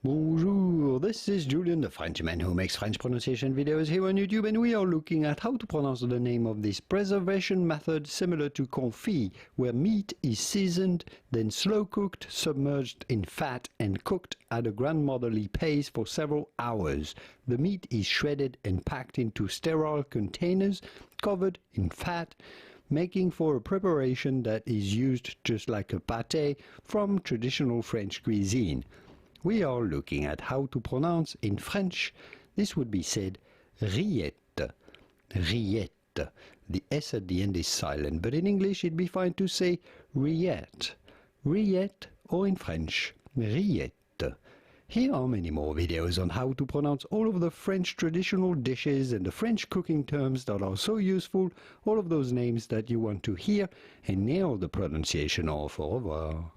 Bonjour, this is Julien, the Frenchman who makes French pronunciation videos here on YouTube, and we are looking at how to pronounce the name of this preservation method similar to confit, where meat is seasoned, then slow cooked, submerged in fat and cooked at a grandmotherly pace for several hours. The meat is shredded and packed into sterile containers covered in fat, making for a preparation that is used just like a pâté from traditional French cuisine. We are looking at how to pronounce in French. This would be said rillettes, rillettes. The S at the end is silent, but in English it'd be fine to say rillettes, rillettes, or in French, rillettes. Here are many more videos on how to pronounce all of the French traditional dishes and the French cooking terms that are so useful, all of those names that you want to hear and nail the pronunciation of. Au revoir.